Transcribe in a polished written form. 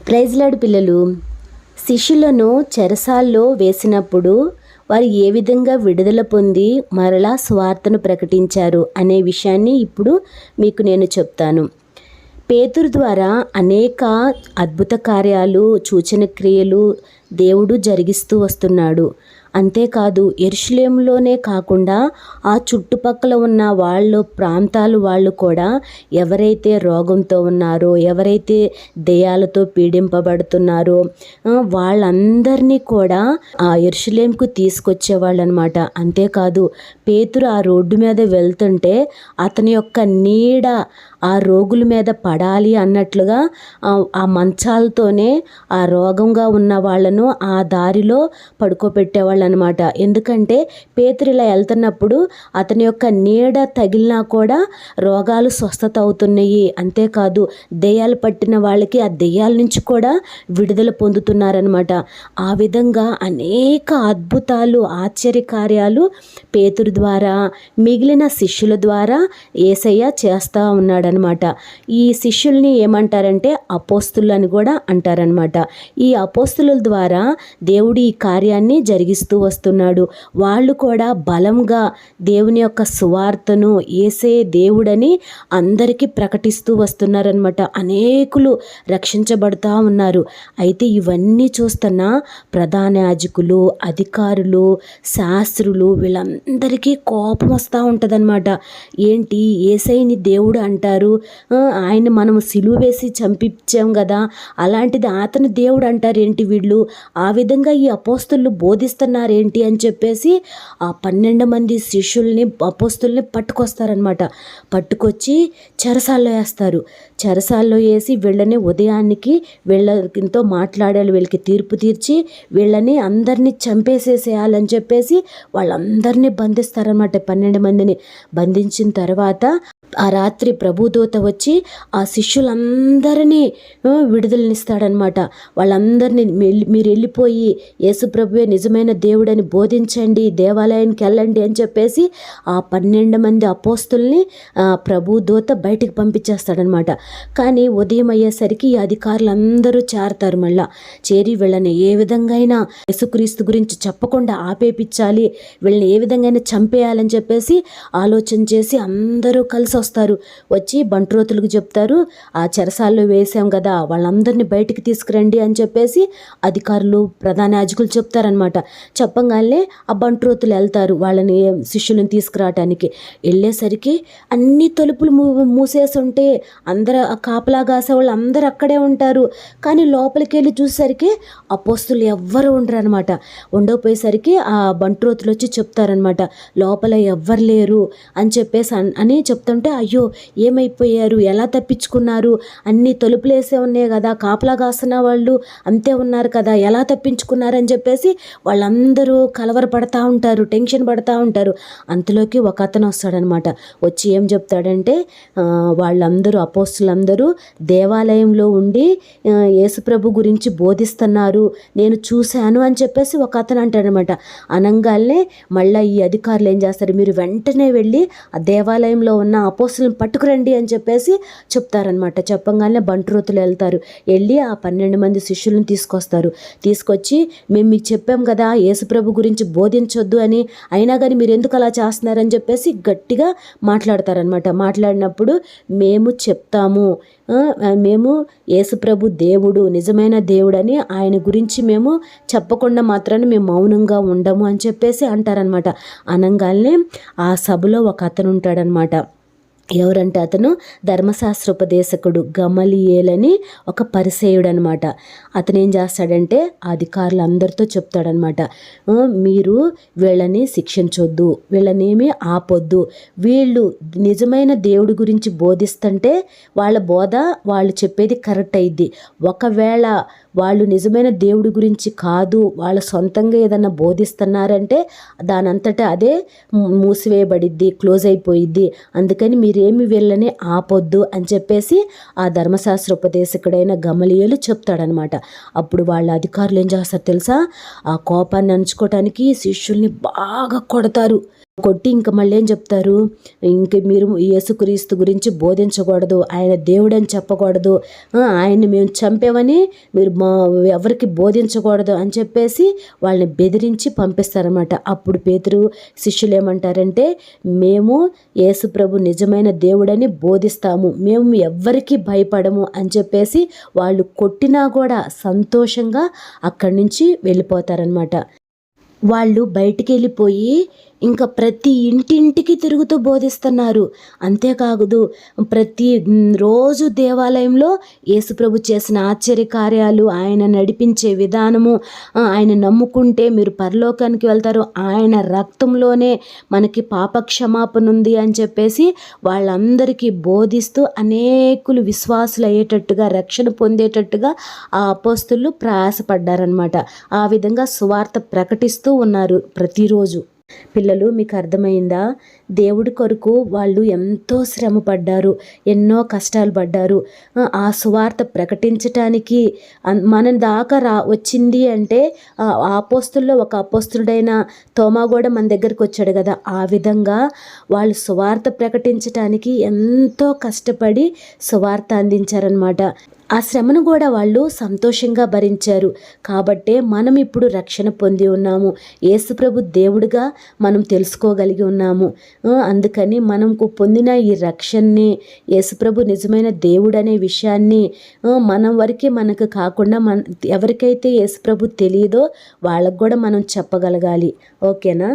Praise lord పిల్లలు, శిష్యులను చెరసాల్లో వేసినప్పుడు వారు ఏ విధంగా విడుదల పొంది మరలా సువార్తను ప్రకటించారు అనే విషయాన్ని ఇప్పుడు మీకు నేను చెప్తాను. పేతురు ద్వారా అనేక అద్భుత కార్యాలు, సూచన క్రియలు దేవుడు జరిగిస్తూ వస్తున్నాడు. అంతేకాదు యెరూషలేములోనే కాకుండా ఆ చుట్టుపక్కల ఉన్న ప్రాంతాలు వాళ్ళు కూడా ఎవరైతే రోగంతో ఉన్నారో, ఎవరైతే దెయ్యాలతో పీడింపబడుతున్నారో వాళ్ళందరినీ కూడా ఆ యెరూషలేముకు తీసుకొచ్చేవాళ్ళు అనమాట. అంతేకాదు పేతురు ఆ రోడ్డు మీద వెళ్తుంటే అతని యొక్క నీడ ఆ రోగుల మీద పడాలి అన్నట్లుగా ఆ మంచాలతోనే ఆ రోగంగా ఉన్న వాళ్ళను ఆ దారిలో పడుకోబెట్టేవాళ్ళు అనమాట. ఎందుకంటే పేతురు ఇలా వెళ్తున్నప్పుడు అతని యొక్క నీడ తగిలినా కూడా రోగాలు స్వస్థత అవుతున్నాయి. అంతేకాదు దెయ్యాలు పట్టిన వాళ్ళకి ఆ దెయ్యాల నుంచి కూడా విడుదల పొందుతున్నారనమాట. ఆ విధంగా అనేక అద్భుతాలు, ఆశ్చర్యకార్యాలు పేతురు ద్వారా, మిగిలిన శిష్యుల ద్వారా యేసయ్య చేస్తూ ఉన్నాడనమాట. ఈ శిష్యుల్ని ఏమంటారంటే అపోస్తులు అని కూడా అంటారనమాట. ఈ అపోస్తుల ద్వారా దేవుడు ఈ కార్యాన్ని జరిగిస్తూ వస్తున్నాడు. వాళ్ళు కూడా బలంగా దేవుని యొక్క సువార్తను, యేసే దేవుడని అందరికీ ప్రకటిస్తూ వస్తున్నారనమాట. అనేకులు రక్షించబడుతూ ఉన్నారు. అయితే ఇవన్నీ చూస్తున్న ప్రధాన యాజకులు, అధికారులు, శాస్త్రులు వీళ్ళందరికీ కోపం వస్తూ ఉంటుందన్నమాట. ఏంటి యేసయ్యని దేవుడు అంటారు, ఆయన మనము సిలువ వేసి చంపించాం కదా, అలాంటిది అతను దేవుడు అంటారు ఏంటి వీళ్ళు, ఆ విధంగా ఈ అపోస్తులు బోధిస్తున్నారేంటి అని చెప్పేసి ఆ 12 మంది శిష్యుల్ని, అపోస్తుల్ని పట్టుకొస్తారనమాట. పట్టుకొచ్చి చెరసాల్లో వేస్తారు. చెరసాల్లో వేసి వీళ్ళని ఉదయానికి వీళ్ళతో మాట్లాడాలి, వీళ్ళకి తీర్పు తీర్చి వీళ్ళని అందరినీ చంపేసేసేయాలని చెప్పేసి వాళ్ళందరినీ బంధిస్తారనమాట. 12 మందిని బంధించిన తర్వాత ఆ రాత్రి ప్రభుదూత వచ్చి ఆ శిష్యులందరినీ విడుదలనిస్తాడనమాట. వాళ్ళందరినీ మీరు వెళ్ళిపోయి యేసుప్రభువే నిజమైన దేవుడని బోధించండి, దేవాలయానికి వెళ్ళండి అని చెప్పేసి ఆ 12 మంది అపోస్తుల్ని ప్రభుదూత బయటికి పంపించేస్తాడనమాట. కానీ ఉదయం అయ్యేసరికి ఈ అధికారులందరూ చేరతారు. మళ్ళా చేరి వీళ్ళని ఏ విధంగా యేసుక్రీస్తు గురించి చెప్పకుండా ఆపేపించాలి, వీళ్ళని ఏ విధంగా చంపేయాలని చెప్పేసి ఆలోచన చేసి అందరూ కలిసి వస్తారు. వచ్చి బంట్రోతులకు చెప్తారు, ఆ చెరసాల్లో వేసాం కదా వాళ్ళందరినీ బయటికి తీసుకురండి అని చెప్పేసి అధికారులు, ప్రధాన యాజకులు చెప్తారనమాట. చెప్పగానే ఆ బంట్రోతులు వెళ్తారు వాళ్ళని, శిష్యులను తీసుకురావటానికి. వెళ్ళేసరికి అన్ని తలుపులు మూసేసి ఉంటే అందరూ కాపలా కాసే వాళ్ళు అందరూ అక్కడే ఉంటారు. కానీ లోపలికి వెళ్ళి చూసేసరికి అపోస్తులు ఎవ్వరు ఉండరు అనమాట. ఉండకపోయేసరికి ఆ బంట్రోతులు వచ్చి చెప్తారనమాట, లోపల ఎవ్వరు లేరు అని చెప్పేసి అని చెప్తుంటే, అయ్యో ఏమైపోయారు, ఎలా తప్పించుకున్నారు, అన్ని తలుపులు వేసే ఉన్నాయి కదా, కాపలా కాస్తున్న వాళ్ళు అంతే ఉన్నారు కదా, ఎలా తప్పించుకున్నారని చెప్పేసి వాళ్ళందరూ కలవరపడతా ఉంటారు, టెన్షన్ పడతా ఉంటారు. అంతలోకి ఒక అతను వస్తాడనమాట. వచ్చి ఏం చెప్తాడంటే, వాళ్ళందరూ అపోస్తులందరూ దేవాలయంలో ఉండి యేసుప్రభు గురించి బోధిస్తున్నారు, నేను చూశాను అని చెప్పేసి ఒక అతను అంటాడనమాట. అనంగానే మళ్ళీ ఈ అధికారులు ఏం చేస్తారు, మీరు వెంటనే వెళ్ళి ఆ దేవాలయంలో ఉన్న అపోస్తులను పట్టుకురండి అని చెప్పేసి చెప్తారనమాట. చెప్పగానే బంట్రోతులు వెళ్తారు. వెళ్ళి ఆ 12 మంది శిష్యులను తీసుకొస్తారు. తీసుకొచ్చి మేము మీకు చెప్పాం కదా యేసుప్రభు గురించి బోధించొద్దు అని, అయినా కానీ మీరు ఎందుకు అలా చేస్తున్నారని చెప్పేసి గట్టిగా మాట్లాడతారనమాట. మాట్లాడినప్పుడు మేము చెప్తాము, మేము యేసుప్రభు దేవుడు, నిజమైన దేవుడని ఆయన గురించి మేము చెప్పకుండా మాత్రాన్ని మేము మౌనంగా ఉండము అని చెప్పేసి అంటారనమాట. అనంగానే ఆ సభలో ఒక అతను ఉంటాడనమాట. ఎవరంటే అతను ధర్మశాస్త్రోపదేశకుడు గమలీయేలని ఒక పరిసేయుడు అనమాట. అతను ఏం చేస్తాడంటే అధికారులు అందరితో చెప్తాడనమాట, మీరు వీళ్ళని శిక్షించొద్దు, వీళ్ళనేమి ఆపొద్దు, వీళ్ళు నిజమైన దేవుడి గురించి బోధిస్తుంటే వాళ్ళ బోధ వాళ్ళు చెప్పేది కరెక్ట్ అయ్యిద్ది. ఒకవేళ వాళ్ళు నిజమైన దేవుడి గురించి కాదు, వాళ్ళ సొంతంగా ఏదన్నా బోధిస్తున్నారంటే దానంతటా అదే మూసివేయబడిద్ది, క్లోజ్ అయిపోయిద్ది. అందుకని మీరేమి వీళ్ళని ఆపొద్దు అని చెప్పేసి ఆ ధర్మశాస్త్రోపదేశకుడైన గమలీయేలు చెప్తాడనమాట. అప్పుడు వాళ్ళ అధికారులు ఏం చేస్తారు తెలుసా, ఆ కోపాన్ని అణుచుకోవటానికి శిష్యుల్ని బాగా కొడతారు. కొట్టి ఇంక మళ్ళీ ఏం చెప్తారు, ఇంక మీరు యేసుక్రీస్తు గురించి బోధించకూడదు, ఆయన దేవుడని చెప్పకూడదు, ఆయన్ని మేము చంపామని మీరు ఎవరికి బోధించకూడదు అని చెప్పేసి వాళ్ళని బెదిరించి పంపిస్తారన్నమాట. అప్పుడు పేతురు శిష్యులు ఏమంటారంటే, మేము యేసు ప్రభు నిజమైన దేవుడని బోధిస్తాము, మేము ఎవ్వరికి భయపడము అని చెప్పేసి వాళ్ళు కొట్టినా కూడా సంతోషంగా అక్కడి నుంచి వెళ్ళిపోతారనమాట. వాళ్ళు బయటికి వెళ్ళిపోయి ఇంకా ప్రతి ఇంటింటికి తిరుగుతూ బోధిస్తున్నారు. అంతేకాదు, ప్రతి రోజు దేవాలయంలో యేసుప్రభు చేసిన ఆశ్చర్య కార్యాలు, ఆయన నడిపించే విధానము, ఆయన నమ్ముకుంటే మీరు పరలోకానికి వెళ్తారు, ఆయన రక్తంలోనే మనకి పాప క్షమాపణ ఉంది అని చెప్పేసి వాళ్ళందరికీ బోధిస్తూ అనేకులు విశ్వాసులు అయ్యేటట్టుగా, రక్షణ పొందేటట్టుగా ఆ అపోస్తులు ప్రయాసపడ్డారనమాట. ఆ విధంగా సువార్త ప్రకటిస్తూ ఉన్నారు ప్రతిరోజు. పిల్లలు, మీకు అర్థమైందా? దేవుడి కొరకు వాళ్ళు ఎంతో శ్రమ పడ్డారు, ఎన్నో కష్టాలు పడ్డారు. ఆ సువార్త ప్రకటించటానికి మన దాకా వచ్చింది అంటే ఆ అపోస్తుల్లో ఒక అపోస్తుడైన తోమా కూడా మన దగ్గరికి వచ్చాడు కదా. ఆ విధంగా వాళ్ళు సువార్త ప్రకటించటానికి ఎంతో కష్టపడి సువార్త అందించారనమాట. ఆ శ్రమను కూడా వాళ్ళు సంతోషంగా భరించారు. కాబట్టే మనం ఇప్పుడు రక్షణ పొంది ఉన్నాము, యేసుప్రభు దేవుడిగా మనం తెలుసుకోగలిగి ఉన్నాము. అందుకని మనకు పొందిన ఈ రక్షణని, యేసుప్రభు నిజమైన దేవుడు అనే విషయాన్ని మనం వరకే మనకు కాకుండా ఎవరికైతే యేసుప్రభు తెలియదో వాళ్ళకు కూడా మనం చెప్పగలగాలి. ఓకేనా?